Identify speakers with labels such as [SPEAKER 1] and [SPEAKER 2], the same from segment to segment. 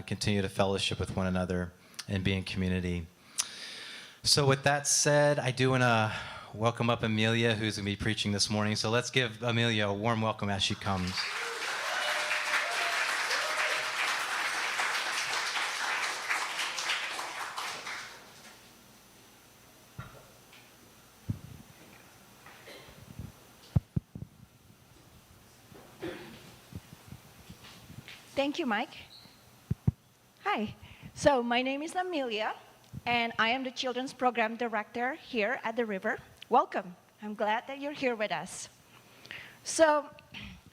[SPEAKER 1] continue to fellowship with one another and be in community. So with that said, I do want to welcome up Amelia, who's going to be preaching this morning. So let's give Amelia a warm welcome as she comes.
[SPEAKER 2] Thank you, Mike. Hi. So my name is Amelia, and I am the Children's Program Director here at the River. Welcome. I'm glad that you're here with us. So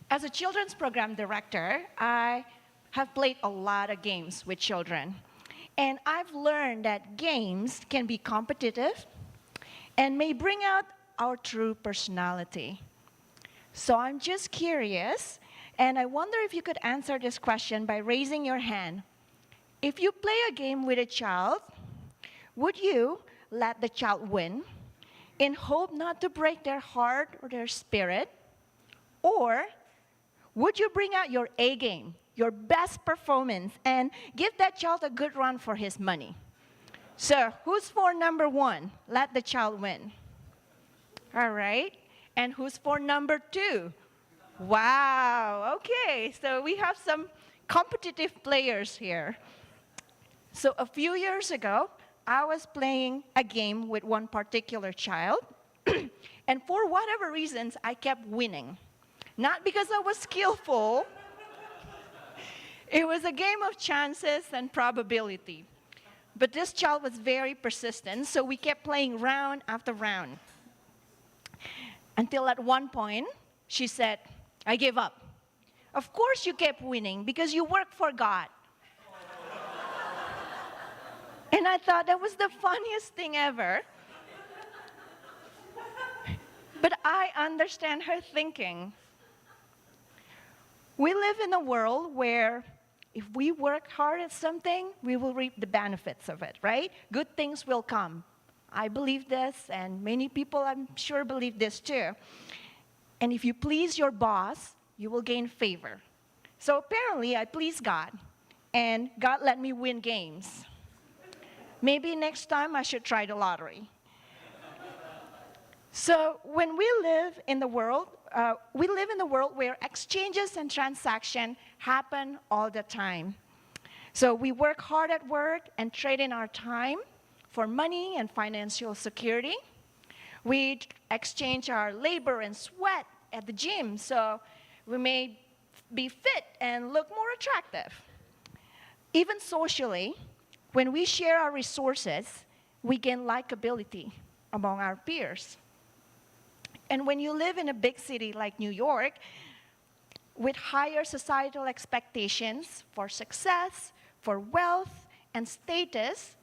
[SPEAKER 2] as a Children's Program Director, I have played a lot of games with children. And I've learned that games can be competitive and may bring out our true personality. So I'm just curious, and I wonder if you could answer this question by raising your hand. If you play a game with a child, would you let the child win in hope not to break their heart or their spirit? Or would you bring out your A game, your best performance, and give that child a good run for his money? So who's for number one? Let the child win. All right. And who's for number two? Wow. Okay. So we have some competitive players here. So a few years ago, I was playing a game with one particular child, and for whatever reasons, I kept winning. Not because I was skillful. It was a game of chances and probability. But this child was very persistent, so we kept playing round after round. Until at one point, she said, "I give up." Of course you kept winning because you work for God. And I thought that was the funniest thing ever. But I understand her thinking. We live in a world where if we work hard at something, we will reap the benefits of it, right? Good things will come. I believe this, and many people, I'm sure, believe this too. And if you please your boss, you will gain favor. So apparently, I pleased God, and God let me win games. Maybe next time I should try the lottery. So when we live in the world where exchanges and transactions happen all the time. So we work hard at work and trade in our time for money and financial security. We exchange our labor and sweat at the gym, so we may be fit and look more attractive. Even socially, when we share our resources, we gain likability among our peers. And when you live in a big city like New York, with higher societal expectations for success, for wealth, and status,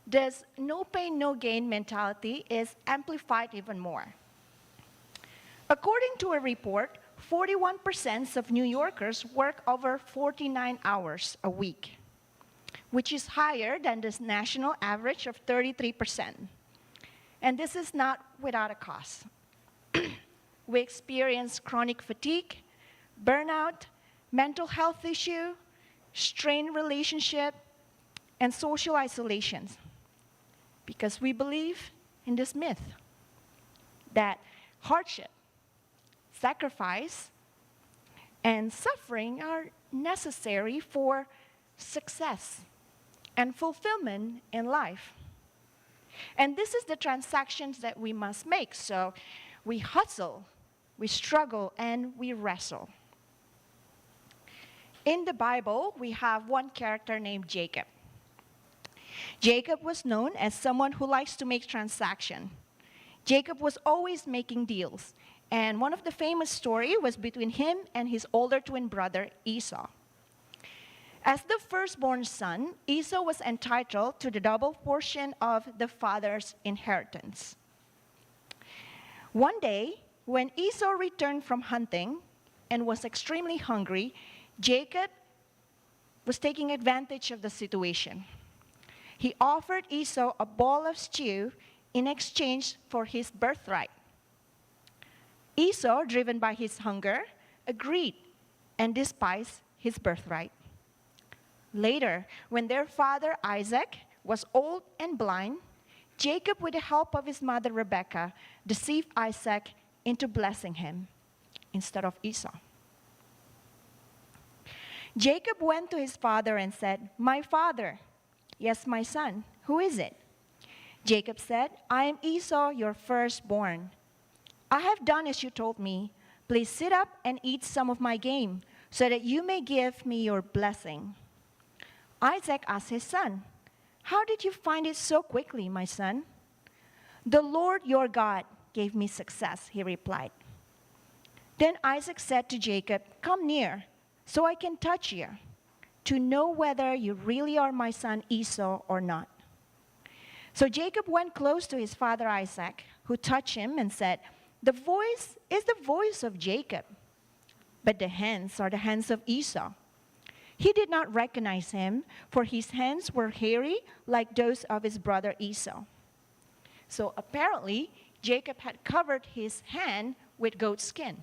[SPEAKER 2] this no pain, no gain mentality is amplified even more. According to a report, 41% of New Yorkers work over 49 hours a week, which is higher than the national average of 33%. And this is not without a cost. We experience chronic fatigue, burnout, mental health issue, strained relationship, and social isolation. Because we believe in this myth that hardship, sacrifice, and suffering are necessary for success and fulfillment in life. And this is the transactions that we must make. So we hustle, we struggle, and we wrestle. In the Bible, we have one character named Jacob. Jacob was known as someone who likes to make transactions. Jacob was always making deals. And one of the famous stories was between him and his older twin brother, Esau. As the firstborn son, Esau was entitled to the double portion of the father's inheritance. One day, when Esau returned from hunting and was extremely hungry, Jacob was taking advantage of the situation. He offered Esau a bowl of stew in exchange for his birthright. Esau, driven by his hunger, agreed and despised his birthright. Later, when their father Isaac was old and blind, Jacob, with the help of his mother Rebekah, deceived Isaac into blessing him instead of Esau. Jacob went to his father and said, "My father." "Yes, my son. Who is it?" Jacob said, "I am Esau, your firstborn. I have done as you told me. Please sit up and eat some of my game, so that you may give me your blessing." Isaac asked his son, "How did you find it so quickly, my son?" "The Lord your God gave me success," he replied. Then Isaac said to Jacob, "Come near, so I can touch you, to know whether you really are my son Esau or not." So Jacob went close to his father Isaac, who touched him and said, "The voice is the voice of Jacob, but the hands are the hands of Esau." He did not recognize him, for his hands were hairy like those of his brother Esau. So apparently, Jacob had covered his hand with goat skin.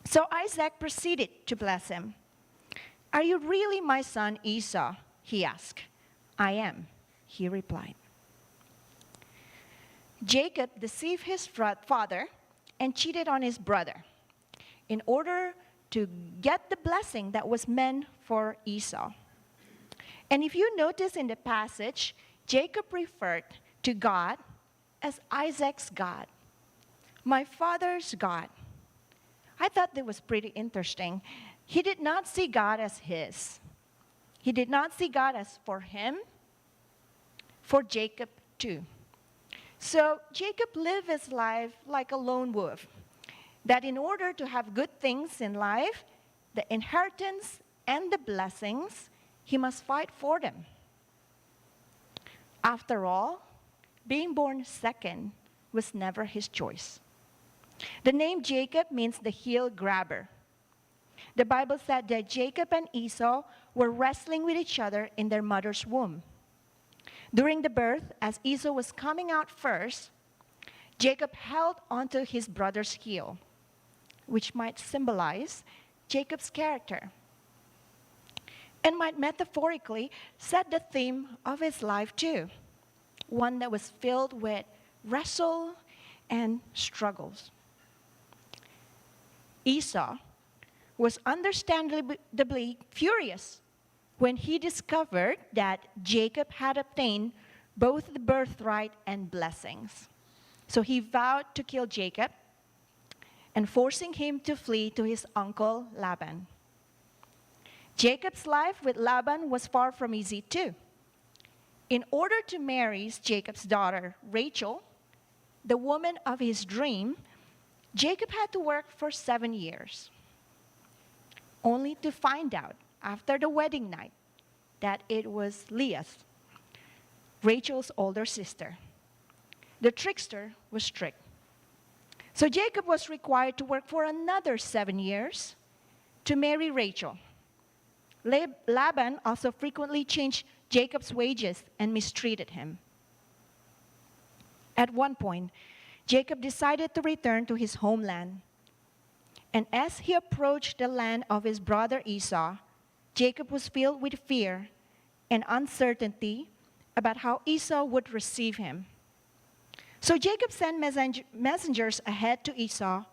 [SPEAKER 2] So Isaac proceeded to bless him. "Are you really my son Esau?" he asked. "I am," he replied. Jacob deceived his father and cheated on his brother in order to get the blessing that was meant for Esau. And if you notice in the passage, Jacob referred to God as Isaac's God, my father's God. I thought that was pretty interesting. He did not see God as his. He did not see God as for him, for Jacob too. So Jacob lived his life like a lone wolf, that in order to have good things in life, the inheritance and the blessings, he must fight for them. After all, being born second was never his choice. The name Jacob means the heel grabber. The Bible said that Jacob and Esau were wrestling with each other in their mother's womb. During the birth, as Esau was coming out first, Jacob held onto his brother's heel, which might symbolize Jacob's character and might metaphorically set the theme of his life too, one that was filled with wrestle and struggles. Esau was understandably furious when he discovered that Jacob had obtained both the birthright and blessings. So he vowed to kill Jacob and forcing him to flee to his uncle Laban. Jacob's life with Laban was far from easy too. In order to marry Jacob's daughter, Rachel, the woman of his dream, Jacob had to work for 7 years, only to find out after the wedding night that it was Leah, Rachel's older sister. The trickster was tricked. So Jacob was required to work for another 7 years to marry Rachel. Laban also frequently changed Jacob's wages and mistreated him. At one point, Jacob decided to return to his homeland. And as he approached the land of his brother Esau, Jacob was filled with fear and uncertainty about how Esau would receive him. So Jacob sent messengers ahead to Esau,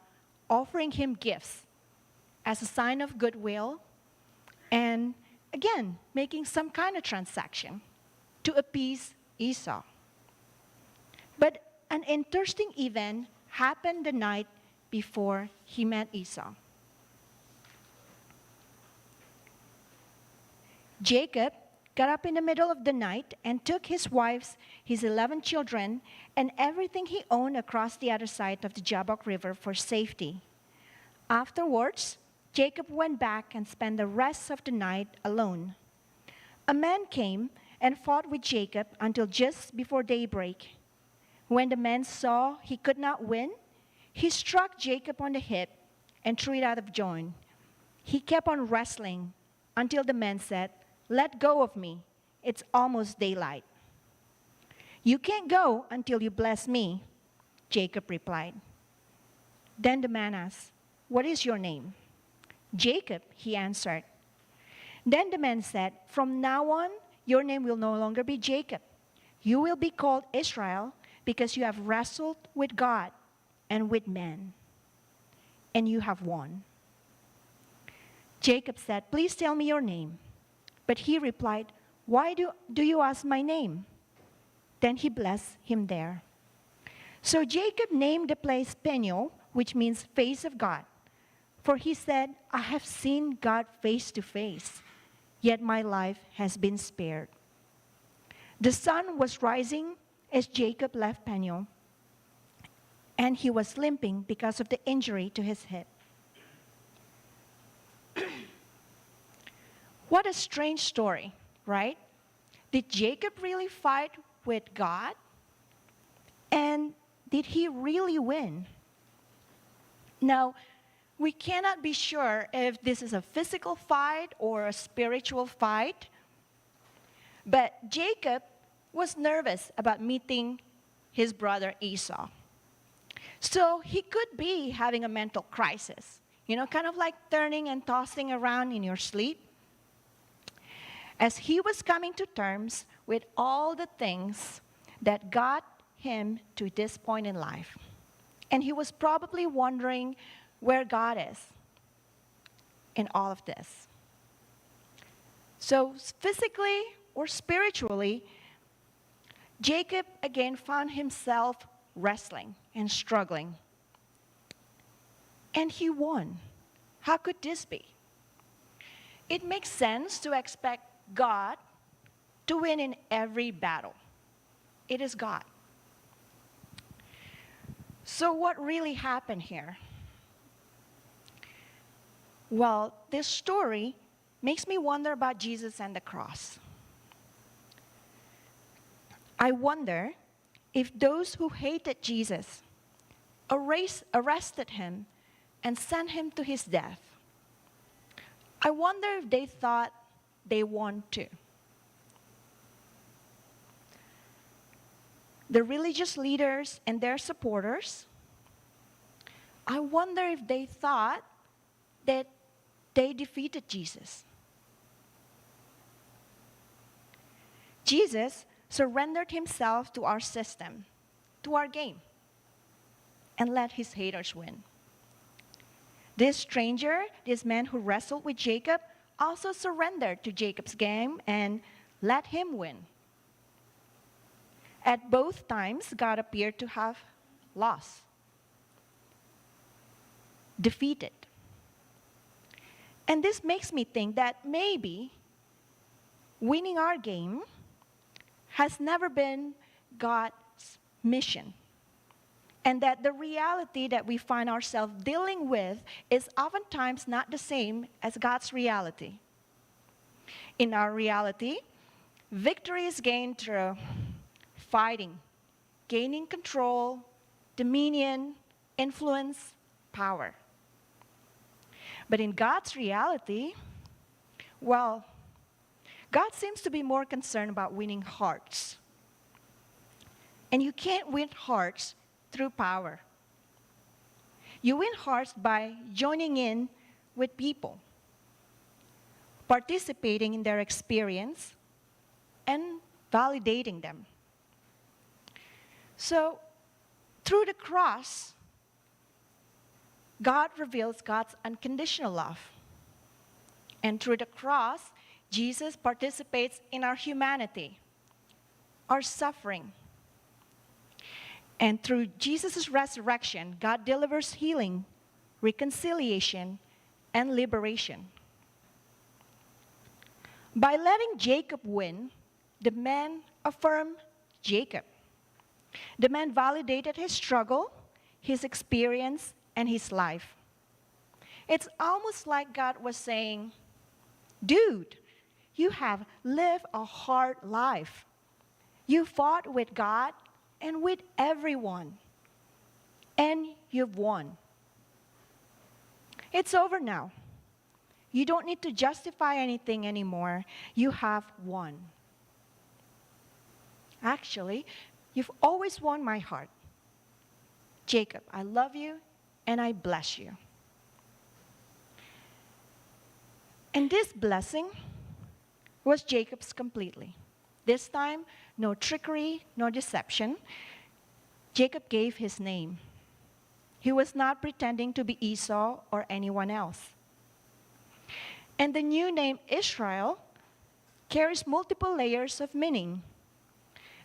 [SPEAKER 2] offering him gifts as a sign of goodwill and, again, making some kind of transaction to appease Esau. But an interesting event happened the night before he met Esau. Jacob got up in the middle of the night and took his wives, his 11 children, and everything he owned across the other side of the Jabbok River for safety. Afterwards, Jacob went back and spent the rest of the night alone. A man came and fought with Jacob until just before daybreak. When the man saw he could not win, he struck Jacob on the hip and threw it out of joint. He kept on wrestling until the man said, "Let go of me. It's almost daylight." "You can't go until you bless me," Jacob replied. Then the man asked, "What is your name?" "Jacob," he answered. Then the man said, "From now on, your name will no longer be Jacob. You will be called Israel, because you have wrestled with God and with men, and you have won." Jacob said, "Please tell me your name." But he replied, "Why do you ask my name?" Then he blessed him there. So Jacob named the place Peniel, which means face of God. For he said, "I have seen God face to face, yet my life has been spared." The sun was rising as Jacob left Peniel, and he was limping because of the injury to his hip. What a strange story, right? Did Jacob really fight with God? And did he really win? Now, we cannot be sure if this is a physical fight or a spiritual fight, but Jacob was nervous about meeting his brother Esau. So he could be having a mental crisis, kind of like turning and tossing around in your sleep, as he was coming to terms with all the things that got him to this point in life. And he was probably wondering where God is in all of this. So physically or spiritually, Jacob again found himself wrestling and struggling. And he won. How could this be? It makes sense to expect God to win in every battle. It is God. So what really happened here? Well, this story makes me wonder about Jesus and the cross. I wonder if those who hated Jesus arrested him and sent him to his death. I wonder if they thought they won too. The religious leaders and their supporters, I wonder if they thought that they defeated Jesus. Jesus surrendered himself to our system, to our game, and let his haters win. This stranger, this man who wrestled with Jacob, also surrendered to Jacob's game and let him win. At both times, God appeared to have lost, defeated. And this makes me think that maybe winning our game has never been God's mission. And that the reality that we find ourselves dealing with is oftentimes not the same as God's reality. In our reality, victory is gained through fighting, gaining control, dominion, influence, power. But in God's reality, well, God seems to be more concerned about winning hearts. And you can't win hearts through power. You win hearts by joining in with people, participating in their experience, and validating them. So, through the cross, God reveals God's unconditional love. And through the cross, Jesus participates in our humanity, our suffering. And through Jesus' resurrection, God delivers healing, reconciliation, and liberation. By letting Jacob win, the man affirmed Jacob. The man validated his struggle, his experience, and his life. It's almost like God was saying, "Dude, you have lived a hard life. You fought with God and with everyone, and you've won. It's over now. You don't need to justify anything anymore. You have won. Actually, you've always won my heart. Jacob, I love you and I bless you." And this blessing was Jacob's completely. This time, no trickery, no deception. Jacob gave his name. He was not pretending to be Esau or anyone else. And the new name Israel carries multiple layers of meaning.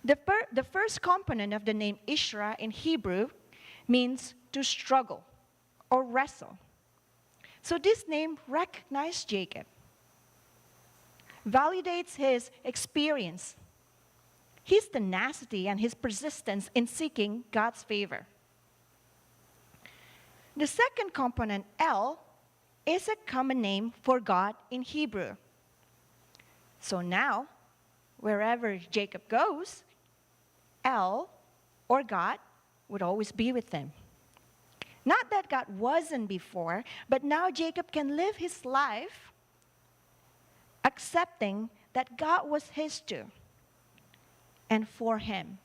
[SPEAKER 2] The first component of the name Isra in Hebrew means to struggle or wrestle. So this name recognized Jacob, validates his experience, his tenacity, and his persistence in seeking God's favor. The second component, El, is a common name for God in Hebrew. So now, wherever Jacob goes, El, or God, would always be with him. Not that God wasn't before, but now Jacob can live his life accepting that God was his too, and for him.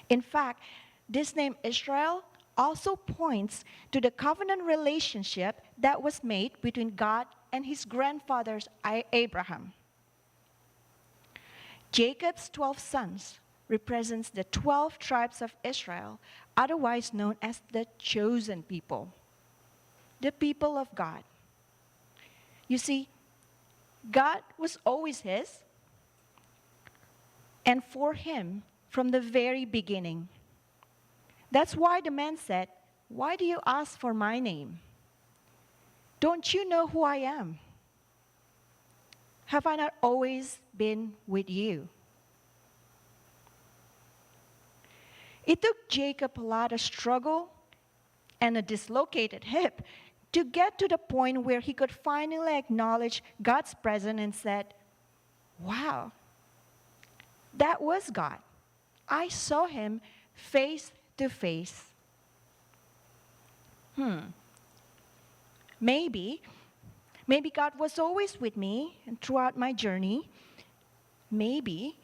[SPEAKER 2] In fact, this name Israel also points to the covenant relationship that was made between God and his grandfather Abraham. Jacob's 12 sons represents the 12 tribes of Israel, otherwise known as the chosen people, the people of God. You see, God was always his and for him from the very beginning. That's why the man said, "Why do you ask for my name? Don't you know who I am? Have I not always been with you?" It took Jacob a lot of struggle and a dislocated hip to get to the point where he could finally acknowledge God's presence and said, "Wow, that was God. I saw him face to face." Maybe God was always with me and throughout my journey. Maybe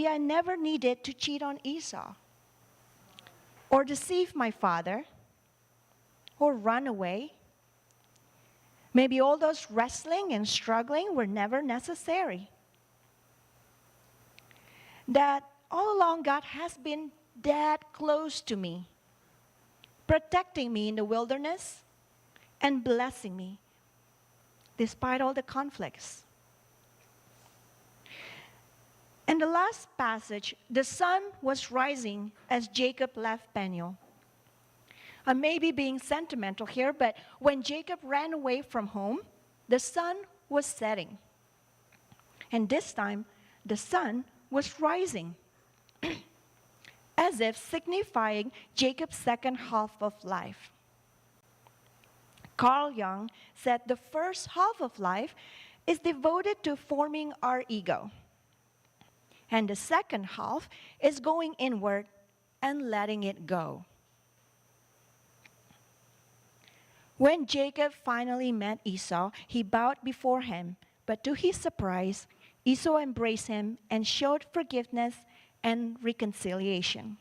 [SPEAKER 2] I never needed to cheat on Esau or deceive my father or run away. Maybe all those wrestling and struggling were never necessary. That all along God has been that close to me, protecting me in the wilderness and blessing me despite all the conflicts. In the last passage, the sun was rising as Jacob left Peniel. I may be being sentimental here, but when Jacob ran away from home, the sun was setting. And this time, the sun was rising, as if signifying Jacob's second half of life. Carl Jung said the first half of life is devoted to forming our ego, and the second half is going inward and letting it go. When Jacob finally met Esau, he bowed before him, but to his surprise, Esau embraced him and showed forgiveness and reconciliation.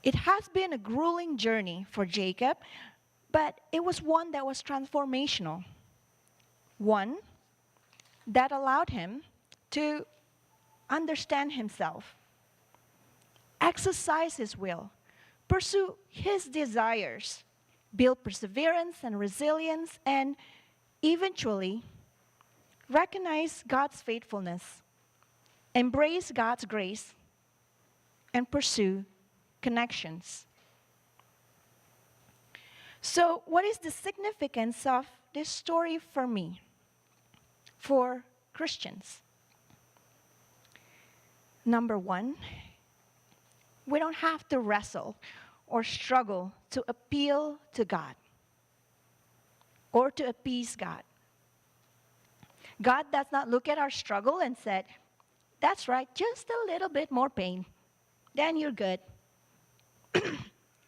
[SPEAKER 2] It has been a grueling journey for Jacob, but it was one that was transformational. One that allowed him to understand himself, exercise his will, pursue his desires, build perseverance and resilience, and eventually recognize God's faithfulness, embrace God's grace, and pursue connections. So, what is the significance of this story for me, for Christians? Number one, we don't have to wrestle or struggle to appeal to God or to appease God. God does not look at our struggle and said, "That's right, just a little bit more pain, then you're good."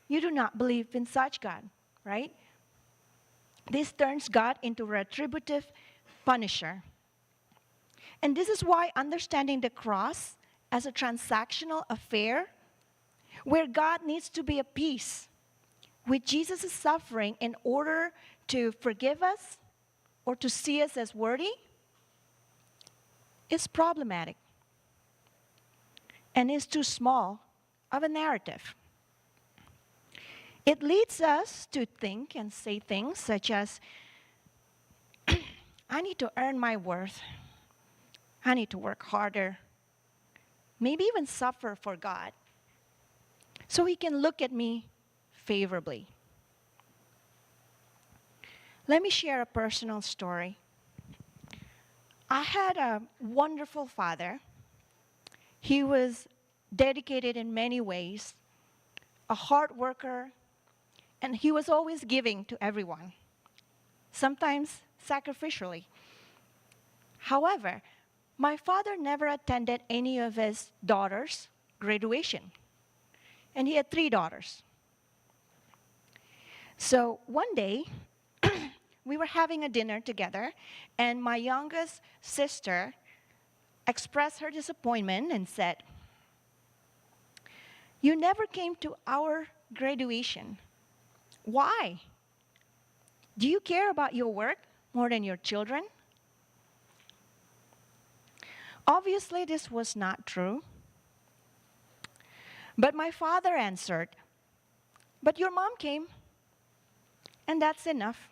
[SPEAKER 2] You do not believe in such God, right? This turns God into a retributive punisher. And this is why understanding the cross as a transactional affair, where God needs to be at peace with Jesus' suffering in order to forgive us, or to see us as worthy is problematic and is too small of a narrative. It leads us to think and say things such as, I need to earn my worth. I need to work harder. Maybe even suffer for God so He can look at me favorably. Let me share a personal story. I had a wonderful father. He was dedicated in many ways, a hard worker, and he was always giving to everyone, sometimes sacrificially. However, my father never attended any of his daughters' graduation, and he had 3 daughters. So one day, we were having a dinner together, and my youngest sister expressed her disappointment and said, "You never came to our graduation. Why? Do you care about your work more than your children?" Obviously, this was not true. But my father answered, "But your mom came, and that's enough.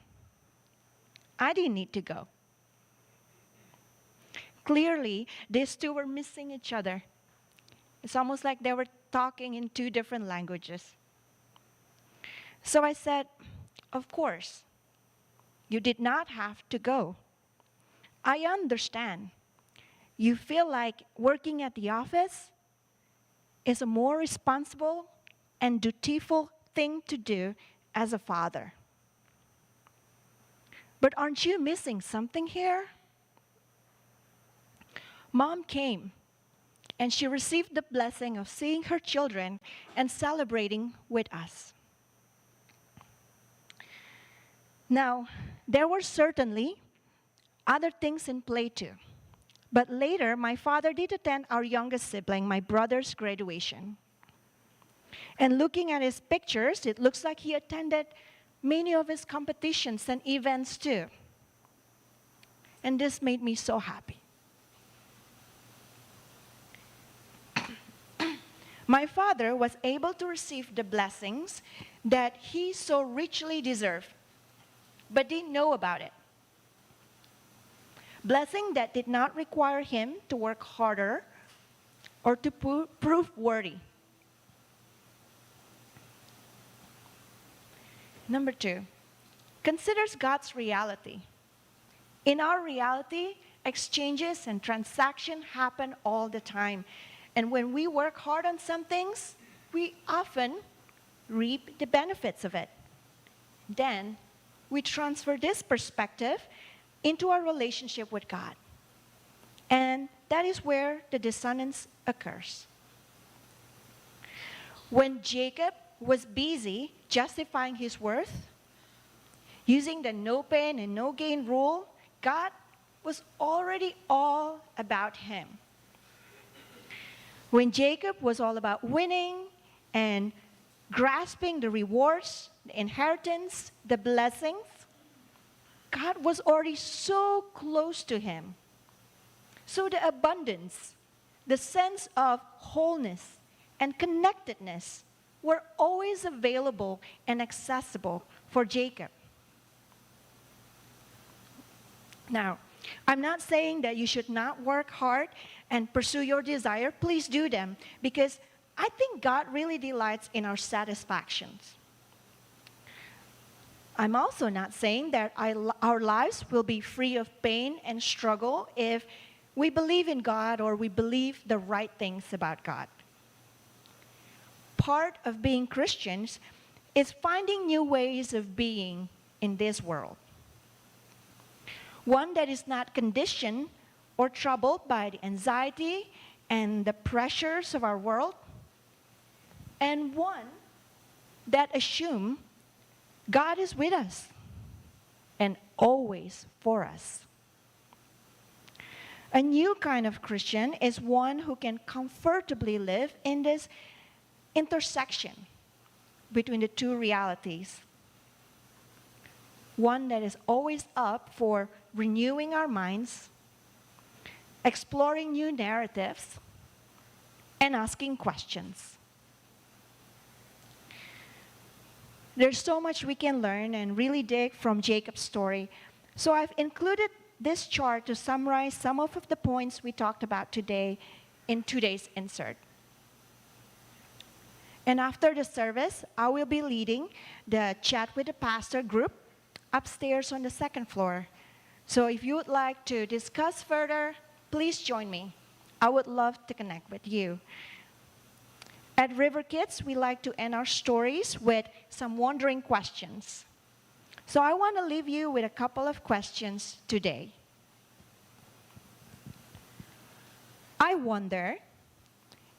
[SPEAKER 2] I didn't need to go." Clearly, these two were missing each other. It's almost like they were talking in 2 different languages. So I said, "Of course, you did not have to go. I understand. You feel like working at the office is a more responsible and dutiful thing to do as a father. But aren't you missing something here? Mom came, and she received the blessing of seeing her children and celebrating with us." Now, there were certainly other things in play too. But later, my father did attend our youngest sibling, my brother's graduation. And looking at his pictures, it looks like he attended many of his competitions and events too. And this made me so happy. My father was able to receive the blessings that he so richly deserved, but didn't know about it. Blessing that did not require him to work harder or to prove worthy. Number 2, considers God's reality. In our reality, exchanges and transactions happen all the time. And when we work hard on some things, we often reap the benefits of it. Then we transfer this perspective into our relationship with God. And that is where the dissonance occurs. When Jacob was busy justifying his worth, using the no pain and no gain rule, God was already all about him. When Jacob was all about winning and grasping the rewards, the inheritance, the blessings, God was already so close to him. So the abundance, the sense of wholeness and connectedness were always available and accessible for Jacob. Now, I'm not saying that you should not work hard and pursue your desire. Please do them, because I think God really delights in our satisfactions. I'm also not saying that our lives will be free of pain and struggle if we believe in God or we believe the right things about God. Part of being Christians is finding new ways of being in this world. One that is not conditioned or troubled by the anxiety and the pressures of our world, and one that assumes God is with us and always for us. A new kind of Christian is one who can comfortably live in this intersection between the 2 realities. One that is always up for renewing our minds, exploring new narratives, and asking questions. There's so much we can learn and really dig from Jacob's story. So I've included this chart to summarize some of the points we talked about today in today's insert. And after the service, I will be leading the Chat with the Pastor group upstairs on the second floor. So if you would like to discuss further, please join me. I would love to connect with you. At River Kids, we like to end our stories with some wondering questions. So I want to leave you with a couple of questions today. I wonder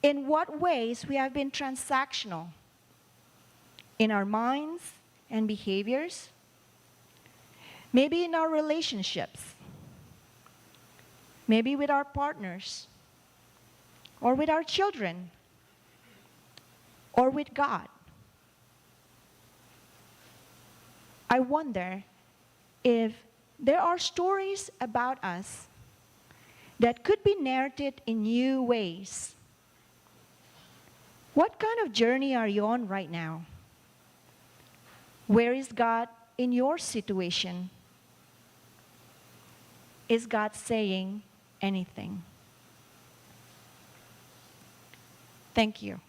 [SPEAKER 2] in what ways we have been transactional in our minds and behaviors, maybe in our relationships, maybe with our partners, or with our children, or with God. I wonder if there are stories about us that could be narrated in new ways. What kind of journey are you on right now? Where is God in your situation? Is God saying anything? Thank you.